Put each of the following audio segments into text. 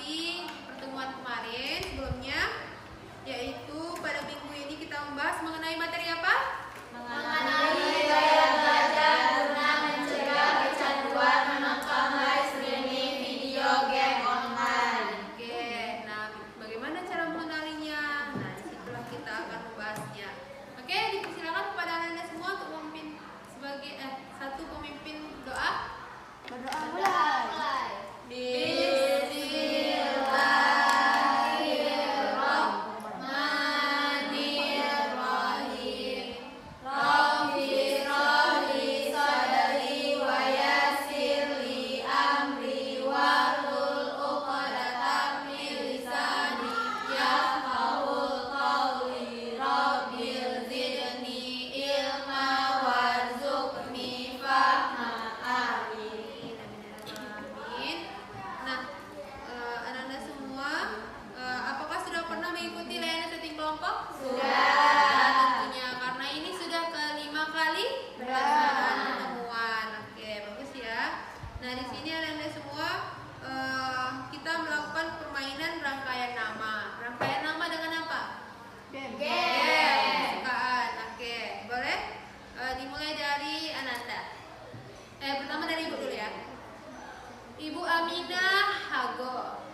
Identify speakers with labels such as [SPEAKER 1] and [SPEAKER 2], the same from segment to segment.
[SPEAKER 1] seperti pertemuan kemarin sebelumnya, yaitu pada minggu ini kita membahas mengenai materi apa?
[SPEAKER 2] Mengenai gaya belajar guna mencegah kecanduan menonton live streaming video game online.
[SPEAKER 1] Oke, nah bagaimana cara mengenalinya? Nah, disitulah kita akan membahasnya. Oke, dipersilakan kepada Anda semua untuk memimpin sebagai satu pemimpin doa.
[SPEAKER 2] Berdoa mulai.
[SPEAKER 1] Pertama dari Ibu dulu ya. Ibu Aminah Hago.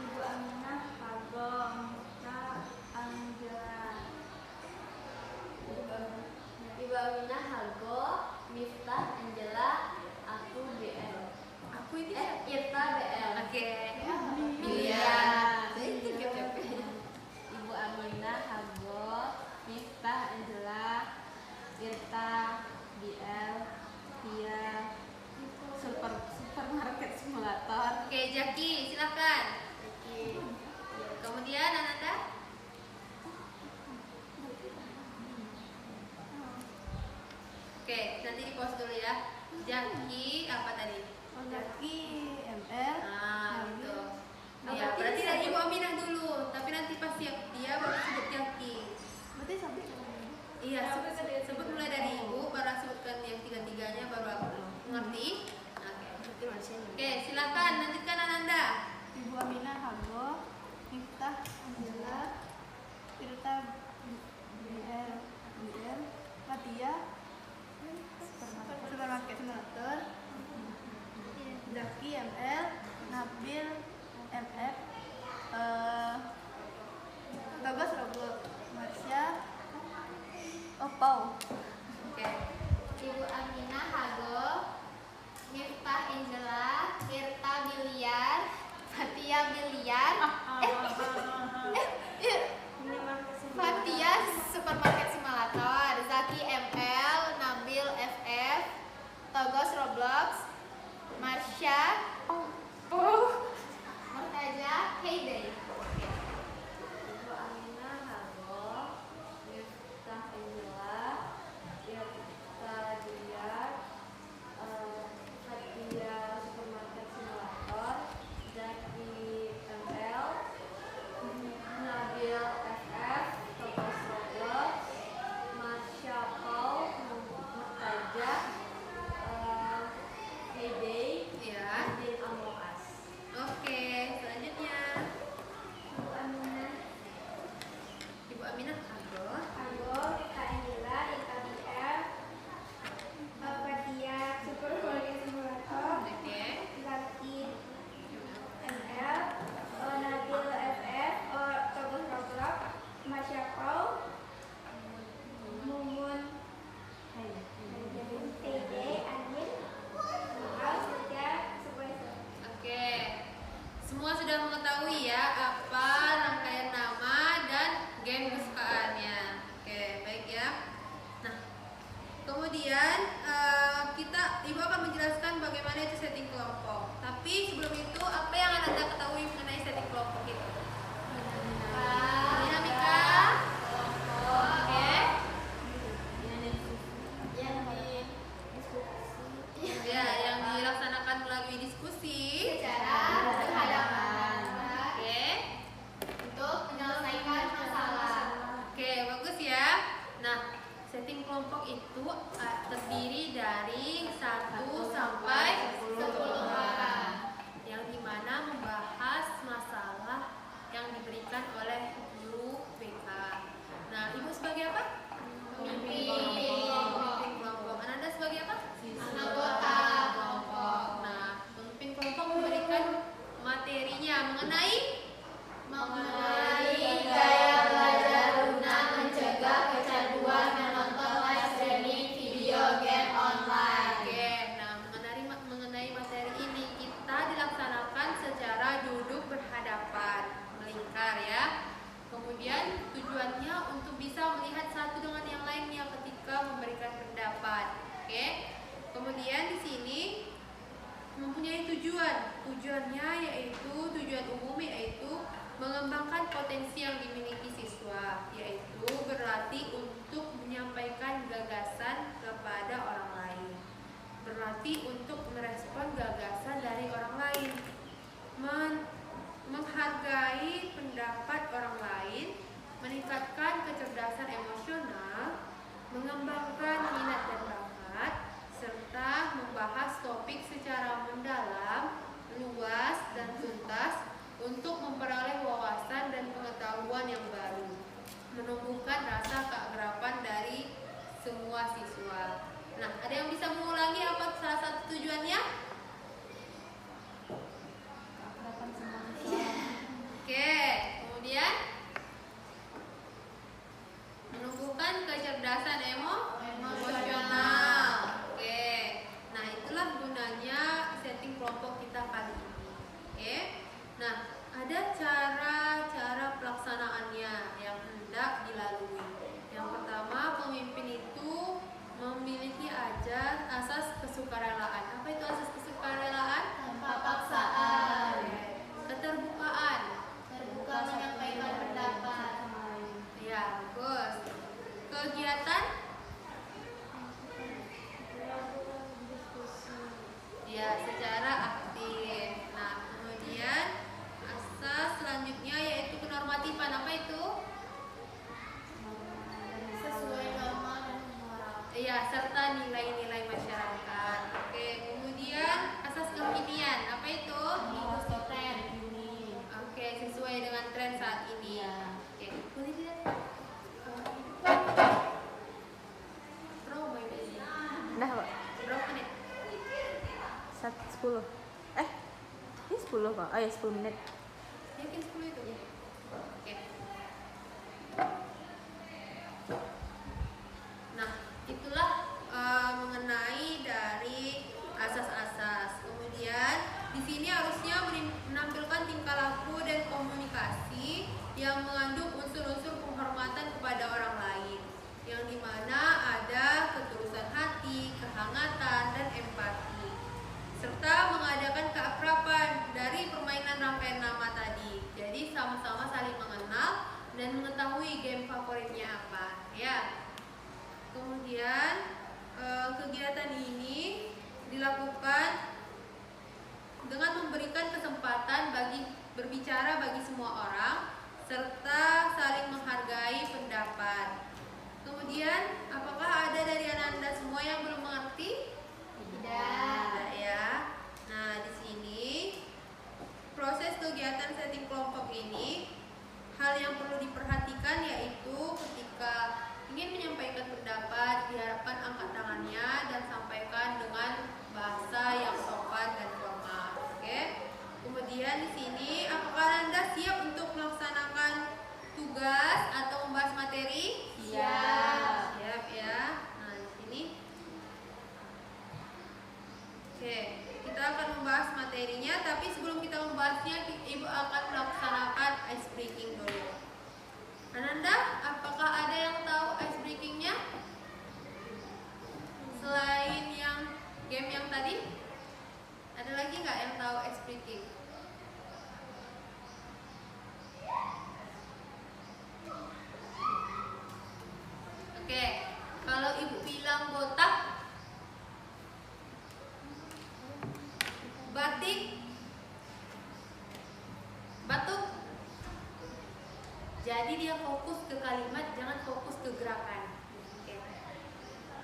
[SPEAKER 2] Ibu Aminah Hago, Mita Angela. Ibu Aminah Hago, Miftah Angela, aku BL.
[SPEAKER 1] Aku ini
[SPEAKER 2] Irta BL.
[SPEAKER 1] Oke.
[SPEAKER 2] Biliar.
[SPEAKER 3] Ibu Aminah Hago, Miftah Angela, Irta BL, Tia Supermarket Simulator.
[SPEAKER 1] Oke, Jaki, silakan. Kemudian Ananda. Oke, nanti di pause dulu ya. Jaki apa tadi?
[SPEAKER 2] Jaki ML.
[SPEAKER 1] Nah, gitu. Ya, berarti dari Ibu Aminah dulu, tapi nanti pas dia baru sebut Jaki.
[SPEAKER 2] Berarti sampai
[SPEAKER 1] Iya, sebut mulai dari Ibu, baru sebutkan yang tiga-tiganya, baru aku mengerti. Oke, silakan lanjutkan Ananda.
[SPEAKER 2] Ibu Aminah Hago, Miftah Angela, Irta BL, Fatia Supermarket Simulator, Zaki ML, Nabil MF, Bagas Robot, Marsha, Opau.
[SPEAKER 1] Oke.
[SPEAKER 4] Ibu Aminah Hago, Miftah Angela, Irta Biliar, Fatia Biliar, Fatia Supermarket Simulator, Zaki ML, Nabil FF, Togos Roblox, Marsha, Murtaja, Heyday.
[SPEAKER 3] Ibu Aminah Hago, Miftah Angela, Irta Biliar, Fatia Supermarket Simulator, Zaki ML, Nabil FF, Togos Roblox, Masya Paul, Murtaja, Heyday,
[SPEAKER 1] Ya.
[SPEAKER 3] Adin Among Us.
[SPEAKER 1] Oke, selanjutnya Ibu Aminah Hago.
[SPEAKER 4] Hago, Irta Angela, Irta BF, Fatia Supermarket Simulator,
[SPEAKER 1] Oke.
[SPEAKER 4] Zaki ML, Nabil FF, Togos Roblox, Masya Paul, Mumun, Heyday, Adin, Surga, Supermarket.
[SPEAKER 1] Oke. Semua sudah mengetahui ya apa rangkaian nama dan game kesukaannya. Oke, baik ya. Nah, kemudian Ibu akan menjelaskan bagaimana itu setting kelompok. Tapi sebelum itu, apa yang Anda ketahui mengenai setting kelompok itu? Dinamika. Oke. Ya, yang dilaksanakan melalui diskusi.
[SPEAKER 4] Secara berhadapan
[SPEAKER 1] Oke.
[SPEAKER 4] untuk menyelesaikan masalah.
[SPEAKER 1] Oke, bagus ya. Nah, setting kelompok itu terdiri dari 1 sampai 10 orang, yang dimana membahas menumbuhkan rasa keakraban dari semua siswa. Nah, ada yang bisa mengulangi apa salah satu tujuannya?
[SPEAKER 2] Keakraban semua siswa.
[SPEAKER 1] Oke, kemudian menumbuhkan kecerdasan emosional. Oke, nah itulah gunanya setting kelompok kita kali ini. Oke, nah ada cara-cara pelaksanaannya yang hendak dilalui. Yang pertama, pemimpin itu memiliki asas kesukarelaan. Apa itu asas kesukarelaan?
[SPEAKER 4] Tanpa paksaan.
[SPEAKER 1] Oke. Keterbukaan.
[SPEAKER 4] Terbuka menyampaikan pendapat.
[SPEAKER 1] Ya, bagus. Kegiatan? Ya, secara aktif. Nah, kemudian asas selanjutnya yaitu kenormatifan. Apa itu?
[SPEAKER 4] Sesuai norma dan moral.
[SPEAKER 1] Ya, serta nilai-nilai masyarakat. Oke, kemudian asas kekinian. Apa itu?
[SPEAKER 4] Mengikuti tren.
[SPEAKER 1] Oke, sesuai dengan tren saat ini. Oke, boleh tidak? Berapa ini?
[SPEAKER 5] Dah, Pak.
[SPEAKER 1] Berapa menit?
[SPEAKER 5] 10. Ini 10 kok. Oh ya, 10 menit.
[SPEAKER 1] Yakin 10 itu? Oke. Nah, itulah mengenai dari asas-asas. Kemudian di sini harusnya menampilkan tingkah laku dan komunikasi yang mengandung unsur-unsur penghormatan kepada orang lain, yang dimana ada ketulusan hati, kehangatan, dan empati, serta mengadakan keakraban dari permainan rangkaian nama tadi. Jadi sama-sama saling mengenal dan mengetahui game favoritnya apa, ya. Kemudian kegiatan ini dilakukan dengan memberikan kesempatan bagi berbicara bagi semua orang serta saling menghargai pendapat. Kemudian, apakah ada dari anak-anak semua yang belum mengerti? Tidak ya. Nah, di sini proses kegiatan setting kelompok ini hal yang perlu diperhatikan yaitu ketika ingin menyampaikan pendapat diharapkan angkat tangannya dan sampaikan dengan bahasa yang sopan dan formal. Oke. Kemudian di sini apakah Anda siap untuk melaksanakan tugas atau membahas materi?
[SPEAKER 4] Siap.
[SPEAKER 1] Siap ya. Nah, di sini. Oke, kita akan membahas materinya, tapi sebelum kita membahasnya, Ibu akan melaksanakan ice breaking dulu. Ananda, apakah ada yang tahu ice breakingnya? Selain yang game yang tadi, ada lagi nggak yang tahu ice breaking? Oke, kalau Ibu bilang botak, batik, batuk. Jadi dia fokus ke kalimat, jangan fokus ke gerakan. Oke.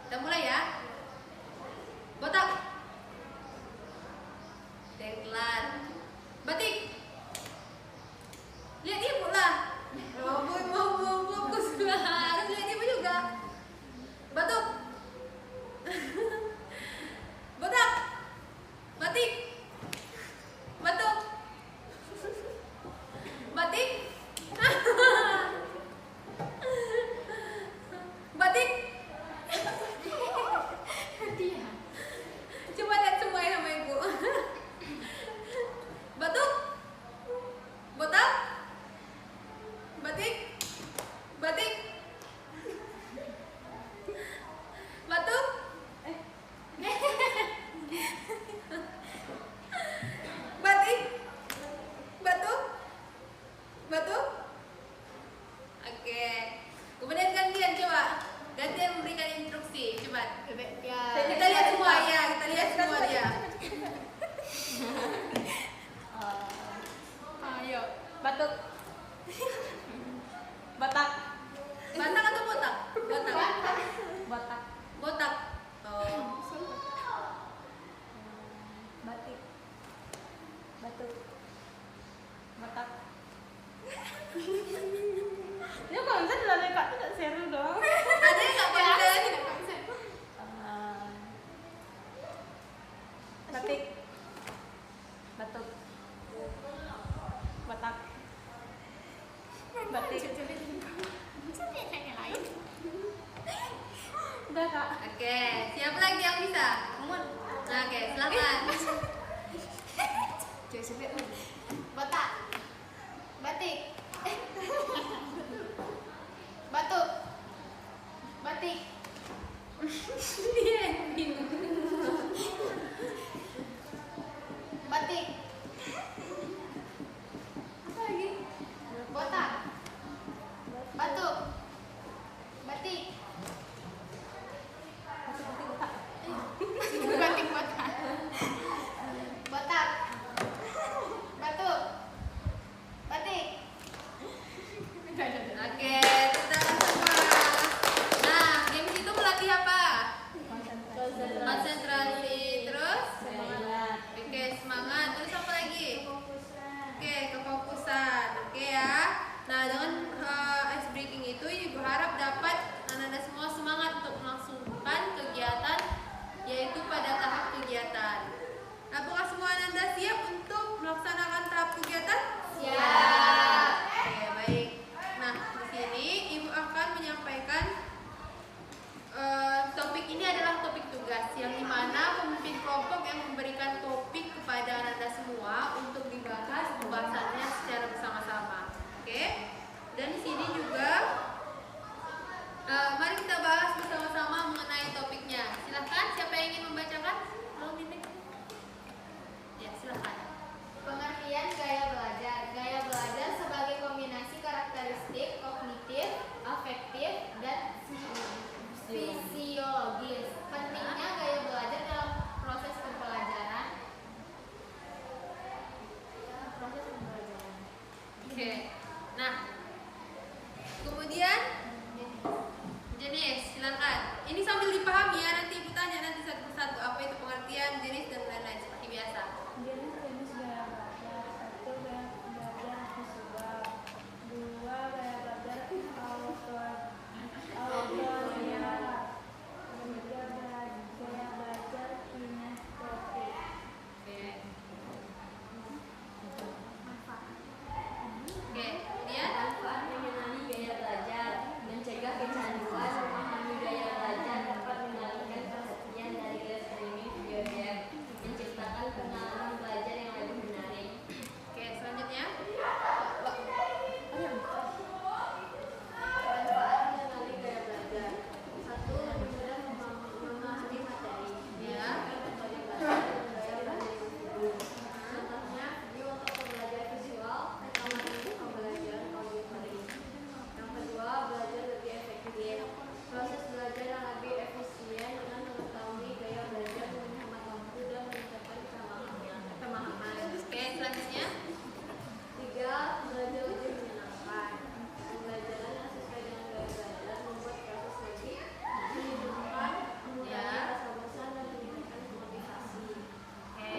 [SPEAKER 1] Kita mulai ya. Botak, dengklan, batik. Lihat Ibu lah. Oh, mau fokus lah. Harus lihat Ibu juga. Batuk. Botak, batik, batuk, batik, batik.
[SPEAKER 5] batik, batuk, batak, batik. Udah kak.
[SPEAKER 1] Oke, siapa lagi yang bisa? Nah, oke, silakan.
[SPEAKER 4] Botak. Batik. Batuk. Batik.
[SPEAKER 1] Dia yang bingung.
[SPEAKER 4] Batik.
[SPEAKER 1] Apa lagi?
[SPEAKER 4] Botak. Batuk. Batik. Batik botak. Botak. Batuk. Batik.
[SPEAKER 1] Oke, kita semua. Nah, games itu melatih apa? Konsentrasi. Terus? Oke, semangat. Terus apa lagi? Oke, kefokusan. Oke ya. Nah, dengan ice breaking itu Ibu harap dapat Anda semua semangat untuk melangsungkan kegiatan, yaitu pada tahap kegiatan. Apakah semua Anda siap untuk melaksanakan tahap kegiatan?
[SPEAKER 4] Siap.
[SPEAKER 1] Oke, baik. Nah, di sini Ibu akan menyampaikan topik ini adalah topik tugas yang dimana pemimpin kelompok yang memberikan topik kepada Anda semua untuk dibahas pembahasannya secara bersama-sama. Oke? Dan di sini juga mari kita bahas bersama-sama mengenai topiknya. Silahkan, siapa yang ingin membacakan? Halo, Minik. Ya, silahkan.
[SPEAKER 4] Pengertian gaya belajar. Gaya belajar sebagai kombinasi karakteristik kognitif, afektif, dan fisiologis. Pentingnya gaya belajar dalam proses pembelajaran.
[SPEAKER 1] Oke. Nah, kemudian jenis, silakan. Ini sambil dipahami ya, nanti Ibu tanya nanti satu persatu apa itu pengertian, jenis dan lain-lain seperti biasa.
[SPEAKER 2] Jenis gaya belajar. 1. Gaya belajar visual. 2. Gaya belajar autorial. 3. Gaya belajar kinestetik.
[SPEAKER 1] Oke. Oke, kemudian
[SPEAKER 3] Manfaat mengenali gaya belajar, mencegah kecanduan, memahami gaya belajar dapat mengalihkan perhatian dari gaya streaming video game, menciptakan pengalaman belajar yang lebih menarik.
[SPEAKER 1] oke, selanjutnya.
[SPEAKER 3] Manfaat mengenali gaya belajar. 1. Lebih mudah memahami materi.
[SPEAKER 1] Ya.
[SPEAKER 3] Metode belajar dan gaya belajar individu. Contohnya, video untuk pembelajar visual, rekaman untuk pembelajaran auditory. Yang kedua, belajar lebih efektif. Proses belajar yang lebih efisien dengan mengetahui gaya belajar, menghemat waktu dan meningkatkan pemahaman.
[SPEAKER 1] Oke, selanjutnya.
[SPEAKER 3] 3. Belajar lebih menyenangkan. Pembelajaran yang sesuai dengan gaya belajar membuat proses lebih menyenangkan, mengurangi rasa bosan dan meningkatkan motivasi.
[SPEAKER 1] Oke.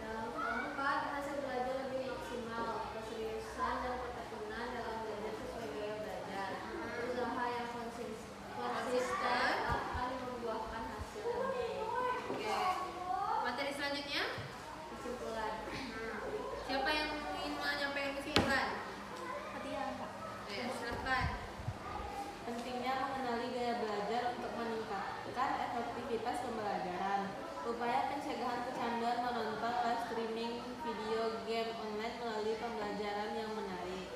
[SPEAKER 3] Yang keempat, hasil belajar lebih maksimal, keseriusan dan ketekunan dalam belajar sesuai gaya belajar. Usaha yang konsisten akan membuahkan hasil.
[SPEAKER 1] Oke. Materi selanjutnya.
[SPEAKER 3] Kesimpulan.
[SPEAKER 1] Siapa yang ingin menyampaikan kesimpulan?
[SPEAKER 5] Hadiah kak.
[SPEAKER 1] Oke, silakan.
[SPEAKER 5] Pentingnya mengenali gaya belajar untuk meningkatkan efektivitas pembelajaran. Upaya pencegahan kecanduan menonton live streaming video game online melalui pembelajaran yang menarik.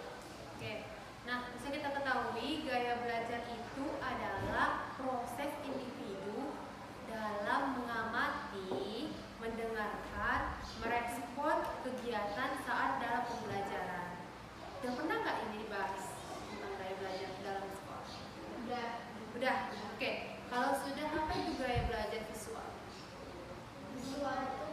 [SPEAKER 1] Oke. Nah, bisa kita ketahui gaya belajar itu adalah proses individu dalam mengamati, mendengarkan, merespon kegiatan saat dalam pembelajaran. Udah pernah nggak ini dibahas tentang gaya belajar dalam sekolah? Udah. Oke. Kalau sudah, apa itu gaya belajar visual?
[SPEAKER 4] Visual itu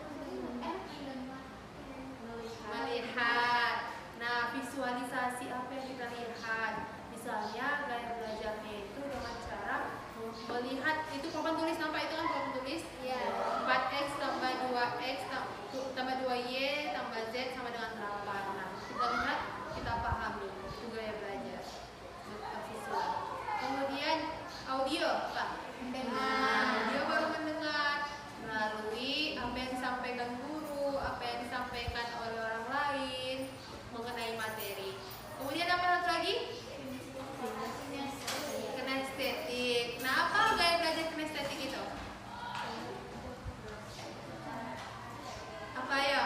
[SPEAKER 1] Melihat. Nah, visualisasi apa yang kita lihat? Misalnya gaya belajarnya itu dengan cara melihat disampaikan oleh orang lain mengenai materi. Kemudian apa satu lagi? Kinestetik. Nah, apa gaya belajar kinestetik itu? Apa ya?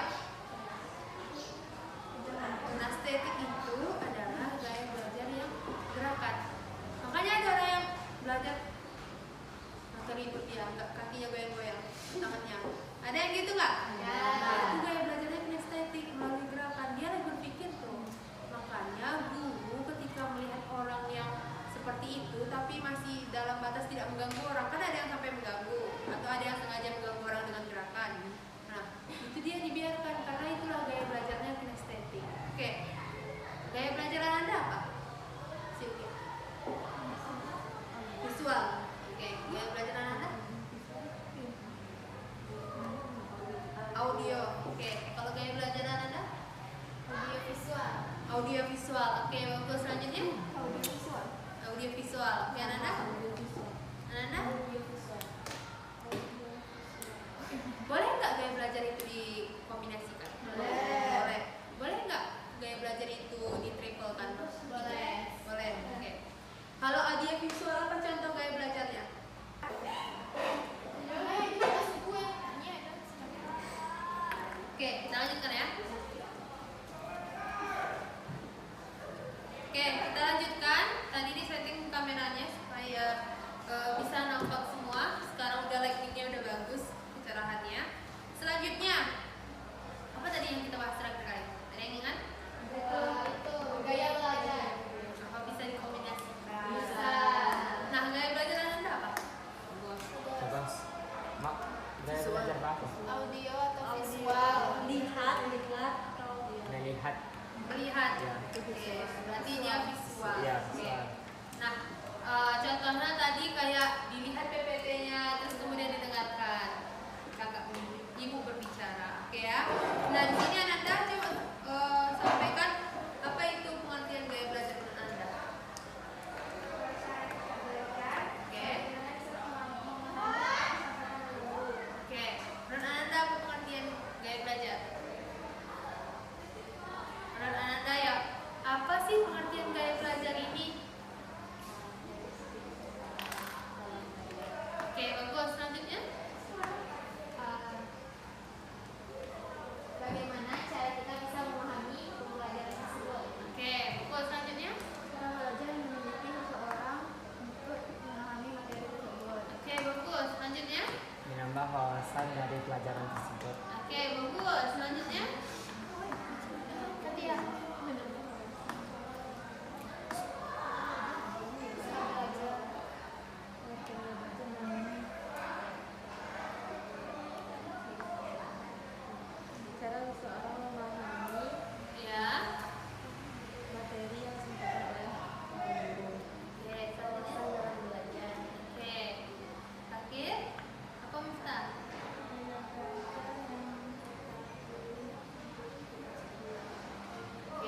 [SPEAKER 1] Kinestetik itu adalah gaya belajar yang gerakan. Makanya ada orang yang belajar ribut dia, nggak kakinya goyang-goyang, tangannya. Ada yang gitu nggak?
[SPEAKER 4] Ada.
[SPEAKER 1] Nah, itu gaya belajarnya kinestetik melalui gerakan. Dia lagi berpikir tuh. Makanya guru ketika melihat orang yang seperti itu tapi masih dalam batas tidak mengganggu orang, kan ada yang sampai mengganggu atau ada yang sengaja mengganggu orang dengan gerakan. Nah, itu dia dibiarkan karena itulah gaya belajarnya kinestetik. Oke, gaya belajar Anda apa? Silvia. Visual. Oke, gaya belajar Anda? Audio. Oke, kalau gaya belajar Anda?
[SPEAKER 4] Audio visual.
[SPEAKER 1] Audio visual. Oke, bagus. Selanjutnya?
[SPEAKER 2] Audio visual.
[SPEAKER 1] Audio visual. Oke, Ananda? Ananda? Boleh nggak gaya belajar itu dikombinasikan? Boleh. Boleh nggak gaya belajar itu ditriplekan?
[SPEAKER 4] Boleh.
[SPEAKER 1] Boleh. Oke. Kalau audio visual apa contoh gaya belajarnya?
[SPEAKER 4] Itu masih gue tanya kan.
[SPEAKER 1] Oke, kita lanjutkan ya. Oke, kita lanjutkan. Tadi di setting kameranya supaya bisa nampak semua. Sekarang udah lightingnya udah bagus, pencerahannya. Selanjutnya, apa tadi yang kita bahas terakhir kali? Ada yang ingat?
[SPEAKER 4] Itu gaya belajar.
[SPEAKER 1] Apa bisa dikombinasikan?
[SPEAKER 4] Bisa.
[SPEAKER 1] Nah, gaya belajar Anda apa?
[SPEAKER 6] Terus, mak, gaya belajar apa?
[SPEAKER 4] Audio atau visual.
[SPEAKER 3] Lihat atau
[SPEAKER 6] Melihat.
[SPEAKER 1] Melihat.
[SPEAKER 6] Ya.
[SPEAKER 1] Oke, berarti dia visual.
[SPEAKER 6] Iya,
[SPEAKER 1] Oke.
[SPEAKER 6] visual.
[SPEAKER 1] Nah, contohnya tadi kayak dilihat PPT-nya terus kemudian didengarkan kakak ibu berbicara. Oke ya. Nah, di sini Anda coba sampaikan apa itu pengertian gaya belajar menurut Anda. Oke. Oke, menurut Anda apa pengertian gaya belajar? Menurut Anda ya, apa sih pengertian gaya belajar ini? Oke, bagus. Selanjutnya,
[SPEAKER 4] Bagaimana cara kita bisa memahami pembelajaran tersebut?
[SPEAKER 1] oke, bagus. Selanjutnya,
[SPEAKER 2] Cara belajar yang memiliki seseorang untuk memahami materi tersebut.
[SPEAKER 1] oke, bagus. Selanjutnya,
[SPEAKER 6] Menambah wawasan dari pelajaran tersebut.
[SPEAKER 1] oke, bagus. Selanjutnya,
[SPEAKER 2] Ketiga,
[SPEAKER 5] Cara seseorang memahami
[SPEAKER 1] ya.
[SPEAKER 5] materi yang disampaikan oleh guru.
[SPEAKER 1] Oke, selanjutnya,
[SPEAKER 4] Dalam belajar.
[SPEAKER 1] oke. Terakhir, apa Miftah? Oke,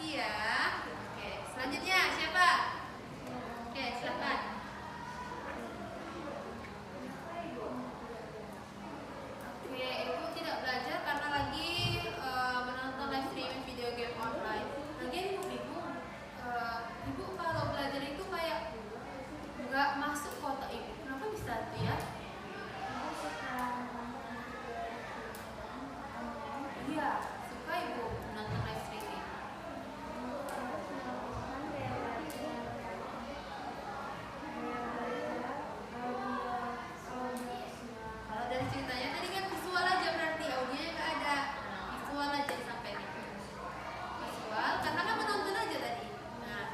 [SPEAKER 1] kasih ya. Oke, selanjutnya siapa? Oke, silakan. Oke, ibu tidak belajar karena lagi menonton live streaming video game online. Lagi ibu bingung. Ibu kalau belajar itu kayak nggak masuk kotak ibu. Kenapa bisa tuh ya? Iya, suka ibu nonton live streaming. Kalau dari ceritanya tadi kan visual aja berarti audionya nggak ada. Visual aja disampaikan. Visual karena kan menonton aja tadi. Nah.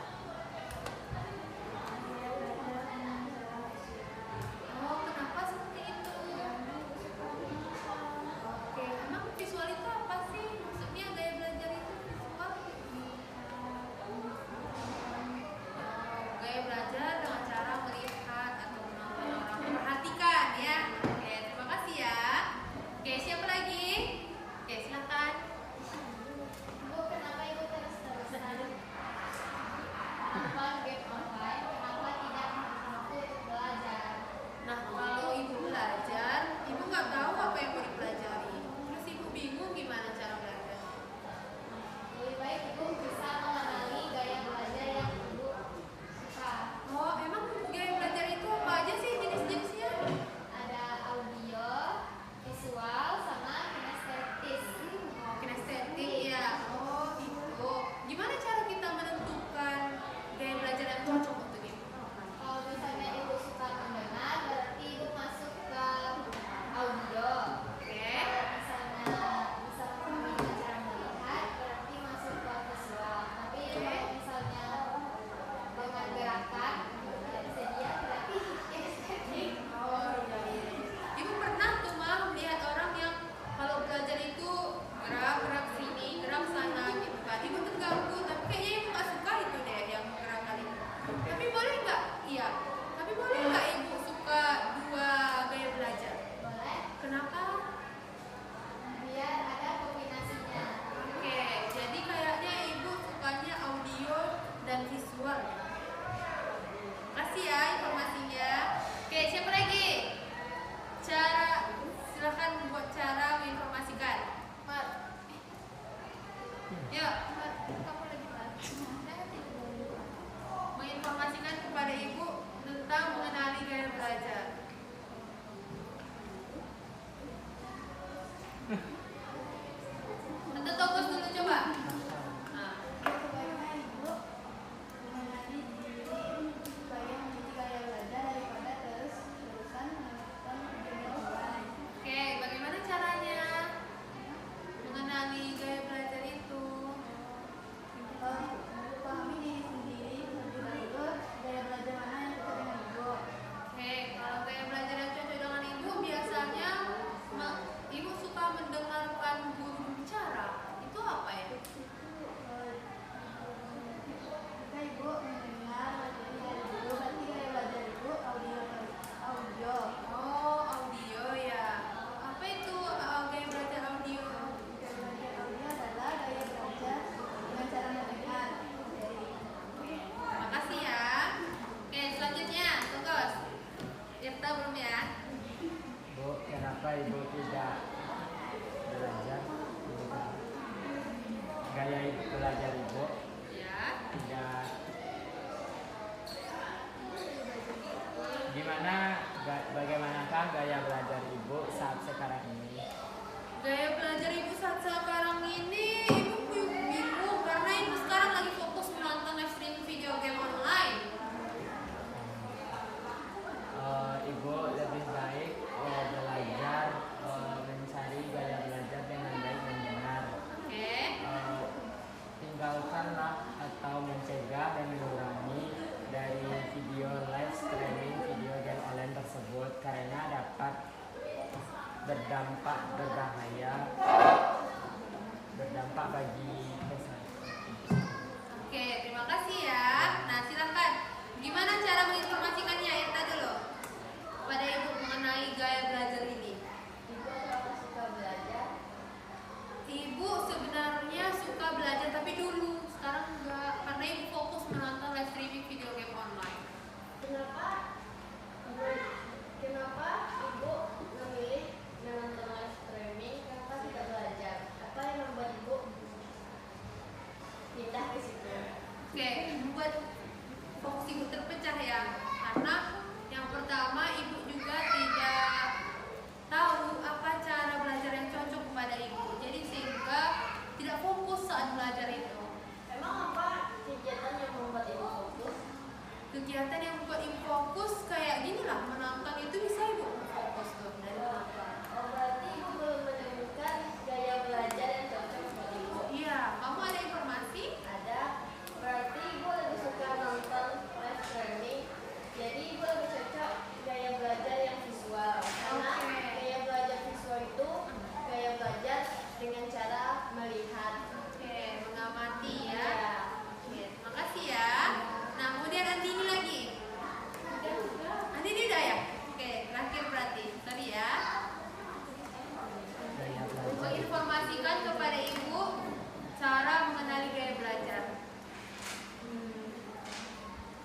[SPEAKER 1] Oh, kenapa seperti itu? Oke, emang visual itu apa sih? Maksudnya gaya belajar itu visual? Gaya belajar dengan cara melihat atau menonton orang memperhatikan ya. Oke, terima kasih ya. Oke, siapa lagi? Oke, silakan.
[SPEAKER 4] Bu, kenapa ibu terus-terusan nonton game online? Kenapa tidak mampu belajar?
[SPEAKER 1] Nah, kalau ibu belajar, ibu nggak tahu apa yang mau dipelajari. Terus ibu bingung gimana cara belajar.
[SPEAKER 4] Lebih baik ibu bisa mengenali gaya belajar yang ibu suka.
[SPEAKER 1] Oh, emang gaya belajar itu apa aja sih jenis-jenisnya?
[SPEAKER 4] Ada audio, visual, sama kinestetis.
[SPEAKER 1] Oh, kinestetik ya. Oh, itu. Gimana cara kita menentukan gaya belajar yang cocok untuk ibu?
[SPEAKER 4] Kalau misalnya ibu suka mendengar, berarti ibu masuk ke audio.
[SPEAKER 1] Oke.
[SPEAKER 4] Kalau misalnya bisa memahami dengan cara melihat, berarti masuk ke visual. Tapi kalau misalnya dengan gerakan tidak bisa dia, berarti kinestetik.
[SPEAKER 1] Oh, iya. Ibu pernah tuh mah melihat orang yang kalau belajar itu gerak sini, gerak sana gitu kan. Ibu terganggu, tapi kayaknya ibu nggak suka itu deh yang gerakan itu. Tapi boleh nggak? Iya. Tapi boleh nggak ibu suka dua gaya belajar?
[SPEAKER 4] Boleh?
[SPEAKER 1] Kenapa?
[SPEAKER 4] Biar ada kombinasinya.
[SPEAKER 1] Oke, jadi kayaknya ibu sukanya audio dan visual. Kasih ya informasinya. Oke, siapa lagi? Silakan buat cara menginformasikan. Mar. Yuk, Mar, kamu lagi Mar. Menginformasikan kepada ibu tentang mengenali gaya belajar. Tante Togos dulu coba. Nah.
[SPEAKER 2] Sebaiknya ibu mengenali diri supaya memiliki gaya belajar daripada terus-terusan menonton game online.
[SPEAKER 1] Oke, bagaimana caranya mengenali gaya belajar itu?
[SPEAKER 2] Pahami diri sendiri terlebih dahulu gaya belajar mana yang cocok dengan ibu.
[SPEAKER 1] Oke, kalau gaya belajar yang cocok dengan ibu biasanya ibu suka mendengarkan guru bicara. Itu apa ya?
[SPEAKER 2] Jika ibu mendengar materi dari guru, berarti gaya belajar ibu audio.
[SPEAKER 1] Oh, audio ya. Apa itu gaya belajar audio?
[SPEAKER 2] Gaya belajar audio adalah gaya belajar dengan cara mendengar materi.
[SPEAKER 1] Terima kasih ya. Oke, selanjutnya, Togos. Tirta belum ya?
[SPEAKER 6] Bu, kenapa ibu tidak belajar? Gaya belajar ibu
[SPEAKER 1] Ya.
[SPEAKER 6] tidak gimana bagaimanakah gaya belajar ibu saat sekarang ini?
[SPEAKER 1] Gaya belajar ibu saat sekarang ini, ibu bingung karena ibu sekarang lagi fokus menonton live streaming video game online.
[SPEAKER 6] Ibu lebih baik belajar mencari gaya belajar dengan baik dan benar.
[SPEAKER 1] Oke.
[SPEAKER 6] Tinggalkanlah atau mencegah dan mengurangi dari video live streaming video game online tersebut karena dapat berdampak berdampak bagi kesehatan.
[SPEAKER 1] Oke, terima kasih ya. Nah, silakan. Gimana cara menginformasikannya? Irta dulu. Kepada ibu mengenai gaya belajar ini.
[SPEAKER 3] Ibu apakah suka belajar?
[SPEAKER 1] Ibu sebenarnya suka belajar tapi dulu, sekarang Oke, membuat fokus ibu terpecah ya, karena yang pertama ibu juga tidak tahu apa cara belajar yang cocok kepada ibu, jadi sehingga tidak fokus saat belajar itu.
[SPEAKER 3] Emang apa kegiatan yang membuat ibu fokus?
[SPEAKER 1] Kegiatan yang membuat ibu fokus kayak gini lah, menonton itu bisa ibu fokus tuh dari menonton.
[SPEAKER 3] Oh, berarti ibu belum menemukan gaya belajar yang cocok buat ibu.
[SPEAKER 1] Iya, kamu ada informasi?
[SPEAKER 3] Ada. Berarti ibu lebih suka nonton live learning. Jadi ibu lebih cocok gaya belajar yang visual. Karena
[SPEAKER 1] Oke.
[SPEAKER 3] gaya belajar visual itu gaya belajar dengan cara melihat.
[SPEAKER 1] Oke, mengamati ya.
[SPEAKER 3] Ya.
[SPEAKER 1] Oke, terima kasih ya. Nah, kemudian nanti ini lagi. Nanti ini udah ya? Oke, terakhir berarti. Tadi ya.
[SPEAKER 6] Gaya belajar.
[SPEAKER 1] Menginformasikan kepada ibu cara mengenali gaya belajar.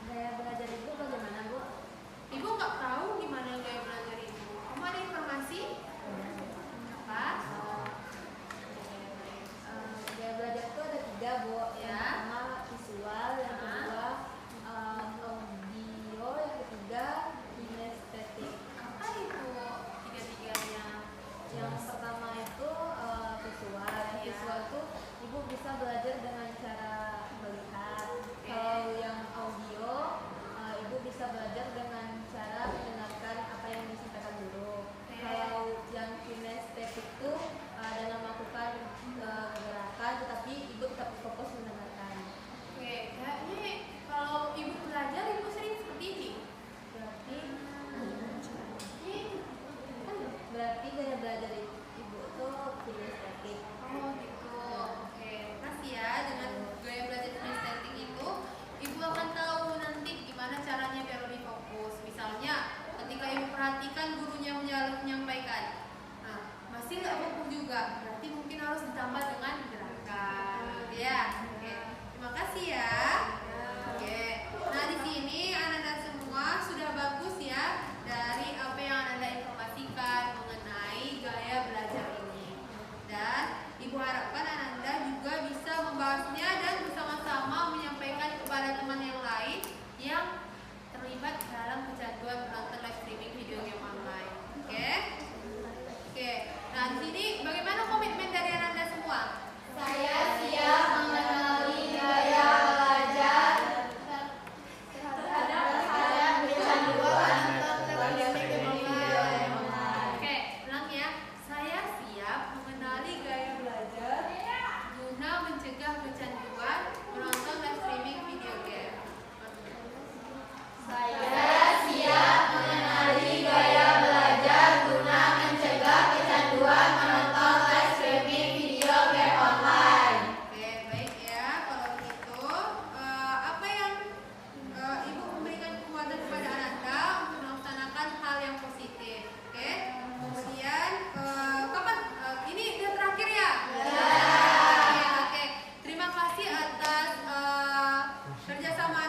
[SPEAKER 3] Gaya belajar ibu bagaimana, Bu?
[SPEAKER 1] Ibu nggak tahu gimana gaya belajar ibu. Kamu ada informasi? Apa?
[SPEAKER 3] Gaya belajar itu ada 3, Bu.
[SPEAKER 1] Ya.
[SPEAKER 3] Yang pertama visual, yang kedua audio, yang ketiga kinestetik.
[SPEAKER 1] Apa itu tiga-tiganya?
[SPEAKER 3] Yang pertama itu visual. Yang
[SPEAKER 1] Ya.
[SPEAKER 3] visual itu ibu bisa belajar dengan cara melihat.
[SPEAKER 1] Oke.
[SPEAKER 3] Kalau yang audio, ibu bisa belajar dengan cara mendengarkan apa yang disampaikan dulu.
[SPEAKER 1] Oke.
[SPEAKER 3] Kalau yang kinestetik itu dalam melakukan gerakan, tetapi ibu tetap fokus mendengarkan.
[SPEAKER 1] Oke, kayaknya kalau ibu belajar ibu sering seperti ini.
[SPEAKER 3] Berarti gaya belajar ibu itu kinestetik.
[SPEAKER 1] Oh gitu. Oke, makasih ya. Dengan gaya belajar kinestetik itu, ibu akan tahu nanti gimana caranya biar lebih fokus. Misalnya, ketika ibu perhatikan gurunya menyampaikan, nah masih nggak fokus juga, berarti mungkin harus ditambah dengan gerakan. Ya, oke. Terima kasih ya. Oke. Nah di sini anak-anak semua sudah bagus ya dari apa yang anda informasikan mengenai gaya belajar ini. Dan ibu harapkan anda juga bisa membahasnya dan bersama-sama menyampaikan kepada teman yang lain yang terlibat dalam kecanduan menonton live streaming video game online. Oke? Oke. Nah di sini bagaimana komitmen dari anda semua?
[SPEAKER 4] Saya siap mengenali gaya belajar terhadap kecanduan nonton live streaming video online.
[SPEAKER 1] Oke, ulang ya. Saya siap mengenali gaya belajar guna mencegah kecanduan menonton live streaming video game.
[SPEAKER 4] Saya siap mengenali gaya belajar guna mencegah kecanduan menonton live streaming video game online.
[SPEAKER 1] Oke, baik ya. Kalau begitu, apa yang ibu memberikan kekuatan kepada Ananda untuk melaksanakan hal yang positif. Oke. Kemudian, kapan? Ini udah terakhir ya? Ya. Oke. Terima kasih atas kerjasama